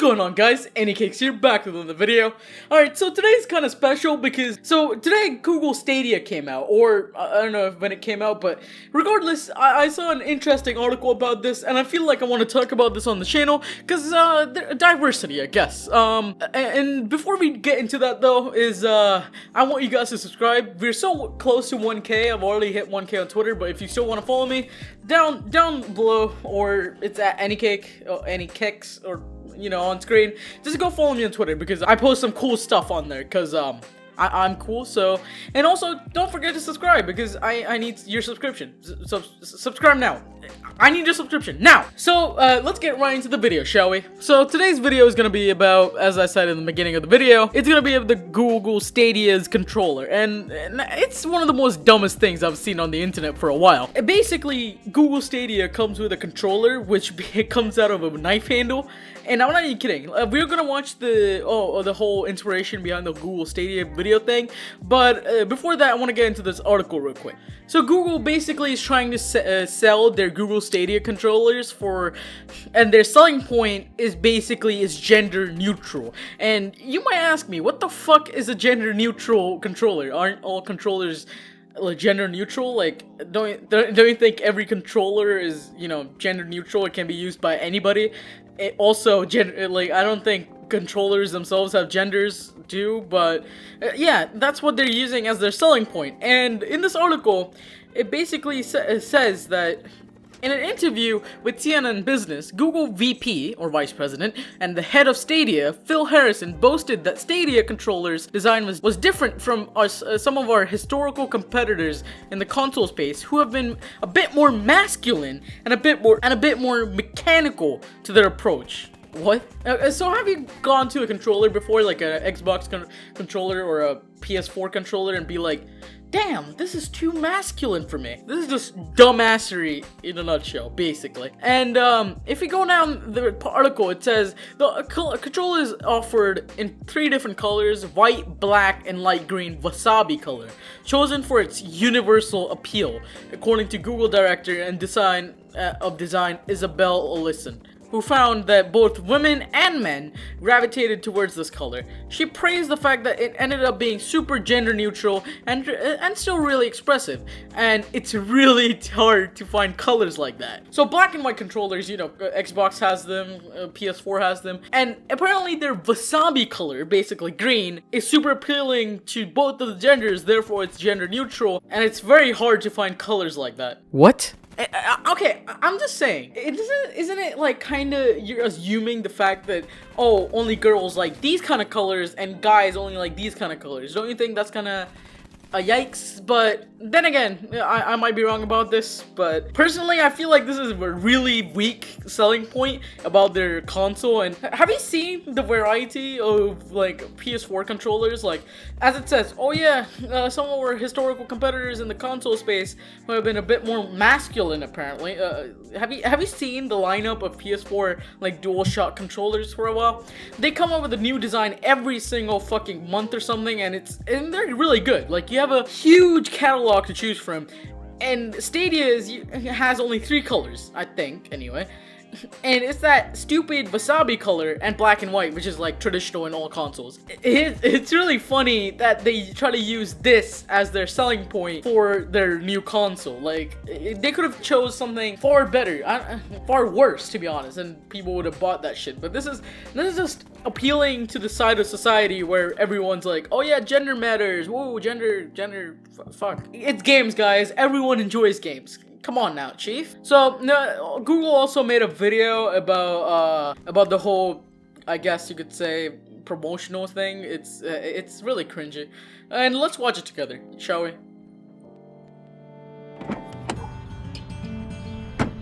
going on, guys? Anycakes here, back with another video. Alright, so today's kind of special because, today Google Stadia came out, or I don't know when it came out, but regardless, I saw an interesting article about this, and I feel like I want to talk about this on the channel, because, diversity, I guess. And before we get into that, though, I want you guys to subscribe. We're so close to 1K, I've already hit 1K on Twitter, but if you still want to follow me, down below, or it's at Anycake, or Anycakes, or you know, on screen, just go follow me on Twitter because I post some cool stuff on there because I'm cool. So, and also don't forget to subscribe because I need your subscription. So subscribe now. I need your subscription now. So let's get right into the video, shall we? So today's video is gonna be about, as I said in the beginning of the video, it's gonna be of the Google Stadia's controller, and it's one of the most dumbest things I've seen on the internet for a while. Basically, Google Stadia comes with a controller which comes out of a knife handle, and I'm not even kidding. We're gonna watch the whole inspiration behind the Google Stadia video thing, but before that, I want to get into this article real quick. So Google basically is trying to sell their Google Stadia controllers and their selling point is basically gender neutral. And you might ask me, what the fuck is a gender neutral controller? Aren't all controllers like gender neutral? Like, don't you think every controller is, you know, gender neutral? It can be used by anybody. I don't think controllers themselves have genders too, but yeah, that's what they're using as their selling point. And in this article, it basically says that in an interview with CNN Business, Google VP, or Vice President, and the head of Stadia, Phil Harrison, boasted that Stadia controllers' design was different from some of our historical competitors in the console space, who have been a bit more masculine and a bit more mechanical to their approach. What? So have you gone to a controller before, like an Xbox controller or a PS4 controller, and be like, damn, this is too masculine for me. This is just dumbassery in a nutshell, basically. And if you go down the article, it says the controller is offered in 3 different colors: white, black, and light green wasabi color, chosen for its universal appeal, according to Google Director and Design Isabel Olison, who found that both women and men gravitated towards this color. She praised the fact that it ended up being super gender neutral and still really expressive, and it's really hard to find colors like that. So black and white controllers, you know, Xbox has them, PS4 has them, and apparently their wasabi color, basically green, is super appealing to both of the genders, therefore it's gender neutral, and it's very hard to find colors like that. What? Okay, I'm just saying, isn't it like kinda, you're assuming the fact that, oh, only girls like these kind of colors and guys only like these kind of colors? Don't you think that's kinda a yikes? But then again, I might be wrong about this, but personally I feel like this is a really weak selling point about their console. And have you seen the variety of like PS4 controllers? Like, as it says, oh yeah, some of our historical competitors in the console space who have been a bit more masculine apparently. Have you seen the lineup of PS4 like DualShock controllers for a while? They come up with a new design every single fucking month or something, and they're really good. Like, you have a huge catalog to choose from, and Stadia has only 3 colors, I think, anyway. And it's that stupid wasabi color and black and white, which is like traditional in all consoles. It's really funny that they try to use this as their selling point for their new console. Like, they could have chose something far better, far worse, to be honest, and people would have bought that shit. But this is just appealing to the side of society where everyone's like, oh yeah, gender matters, whoa, gender, fuck. It's games, guys. Everyone enjoys games. Come on now, chief. So Google also made a video about the whole, I guess you could say, promotional thing. It's really cringy, and let's watch it together, shall we?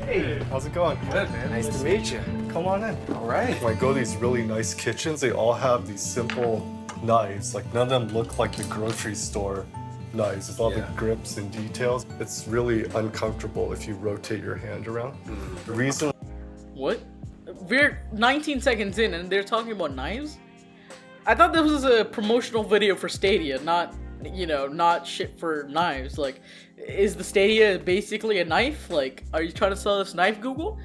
Hey, how's it going? Good, man. Nice to meet you. Come on in. All right. When I go to these really nice kitchens, they all have these simple knives. Like, none of them look like the grocery store knives with all the grips and details. It's really uncomfortable if you rotate your hand around. The reason... What? We're 19 seconds in and they're talking about knives? I thought this was a promotional video for Stadia, not, you know, not shit for knives. Like, is the Stadia basically a knife? Like, are you trying to sell this knife, Google?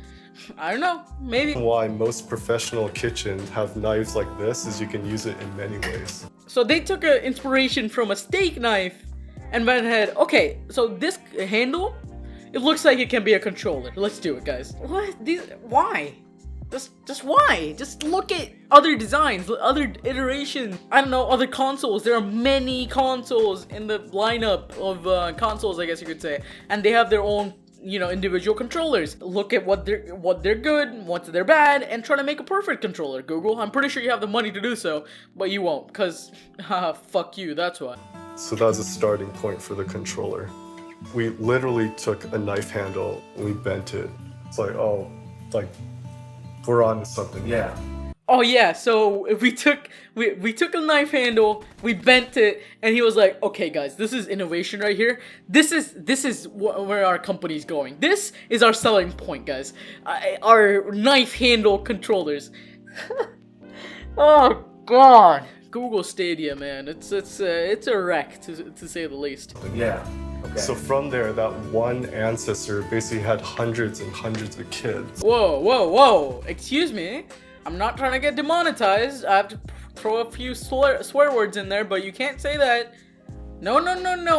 I don't know, maybe. Why most professional kitchens have knives like this is you can use it in many ways. So they took an inspiration from a steak knife and went ahead, okay, so this handle, it looks like it can be a controller. Let's do it, guys. What? Why? Just why? Just look at other designs, other iterations. I don't know, other consoles. There are many consoles in the lineup of consoles, I guess you could say, and they have their own, you know, individual controllers. Look at what they're good, what they're bad, and try to make a perfect controller. Google, I'm pretty sure you have the money to do so, but you won't, cause fuck you. That's why. So that was a starting point for the controller. We literally took a knife handle, we bent it. It's like, oh, like we're on to something. Yeah. Oh yeah, so we took a knife handle, we bent it, and he was like, "Okay, guys, this is innovation right here. This is where our company's going. This is our selling point, guys. Our knife handle controllers." Oh God, Google Stadia, man, it's a wreck to say the least. Yeah. Okay. So from there, that one ancestor basically had hundreds and hundreds of kids. Whoa! Excuse me. I'm not trying to get demonetized. I have to throw a few swear words in there, but you can't say that. No.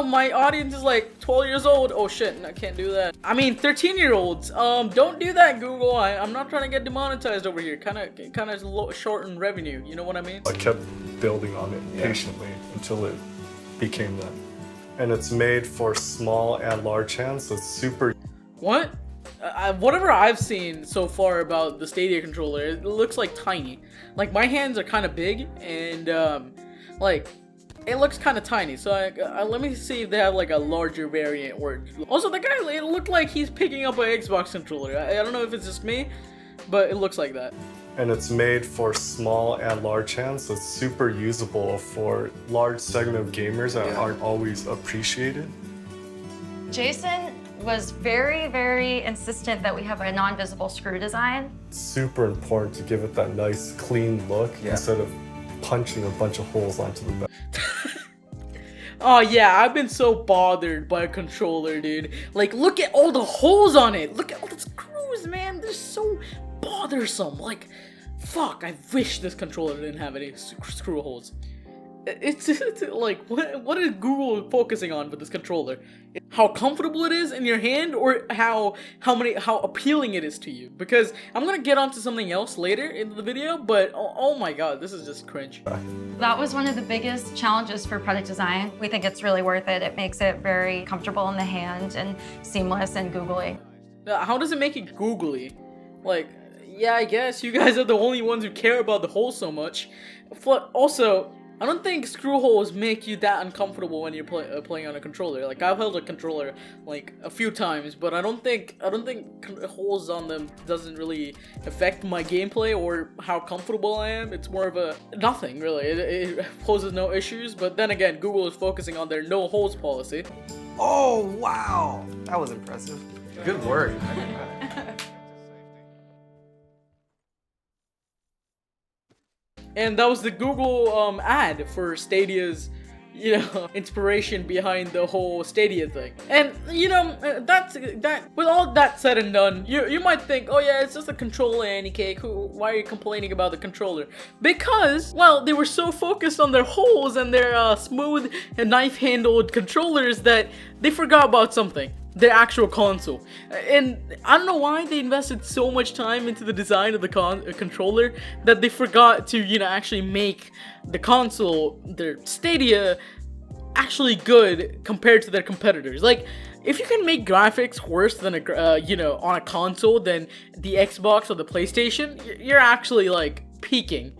My audience is like 12 years old. Oh shit, I can't do that. I mean, 13-year-olds. Don't do that, Google. I'm not trying to get demonetized over here. Kind of shorten revenue. You know what I mean? I kept building on it patiently until it became that. And it's made for small and large hands, so it's super. What? Whatever I've seen so far about the Stadia controller, it looks like tiny. Like my hands are kind of big, and like it looks kind of tiny. So let me see if they have like a larger variant. Or also the guy, it looked like he's picking up an Xbox controller. I don't know if it's just me, but it looks like that. And it's made for small and large hands, so it's super usable for large segment of gamers that aren't always appreciated. Jason was very, very insistent that we have a non-visible screw design. Super important to give it that nice, clean look instead of punching a bunch of holes onto the back. Oh yeah, I've been so bothered by a controller, dude. Like, look at all the holes on it. Look at all the screws, man. They're so bothersome. Like, fuck, I wish this controller didn't have any screw holes. It's like, what is Google focusing on with this controller? How comfortable it is in your hand, or how appealing it is to you? Because I'm gonna get onto something else later in the video, but oh my god, this is just cringe. That was one of the biggest challenges for product design. We think it's really worth it. It makes it very comfortable in the hand and seamless and googly. How does it make it googly? Like, yeah, I guess you guys are the only ones who care about the hole so much. Also, I don't think screw holes make you that uncomfortable when you're playing on a controller. Like, I've held a controller like a few times, but I don't think holes on them doesn't really affect my gameplay or how comfortable I am. It's more of a nothing really. It poses no issues. But then again, Google is focusing on their no holes policy. Oh wow, that was impressive. Good work. And that was the Google ad for Stadia's, you know, inspiration behind the whole Stadia thing. And you know, with all that said and done, you might think, oh yeah, it's just a controller, any cake. Why are you complaining about the controller? Because, well, they were so focused on their holes and their smooth and knife-handled controllers that they forgot about something. Their actual console. And I don't know why they invested so much time into the design of the controller that they forgot to, you know, actually make the console, their Stadia, actually good compared to their competitors. Like, if you can make graphics worse than you know, on a console than the Xbox or the PlayStation, you're actually like peaking.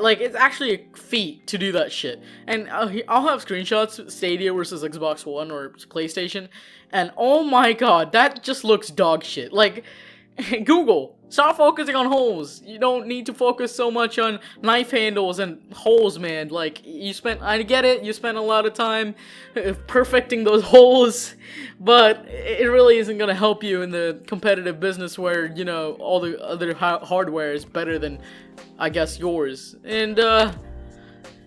Like, it's actually a feat to do that shit. And I'll have screenshots, Stadia versus Xbox One or PlayStation, and oh my god, that just looks dog shit. Like, Google, stop focusing on holes. You don't need to focus so much on knife handles and holes, man. Like, I get it, you spent a lot of time perfecting those holes, but it really isn't gonna help you in the competitive business where, you know, all the other hardware is better than, I guess, yours. And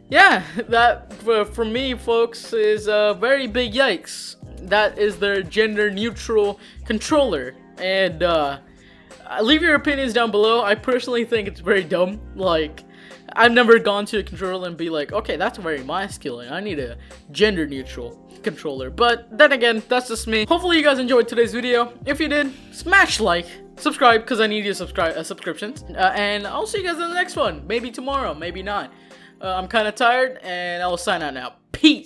yeah, that for me, folks, is a very big yikes. That is their gender neutral controller. And Leave your opinions down below. I personally think it's very dumb. Like, I've never gone to a controller and be like, okay, that's very masculine. I need a gender neutral controller. But then again, that's just me. Hopefully you guys enjoyed today's video. If you did, smash like, subscribe, because I need your subscriptions. And I'll see you guys in the next one. Maybe tomorrow, maybe not. I'm kind of tired, and I'll sign out now. Peace.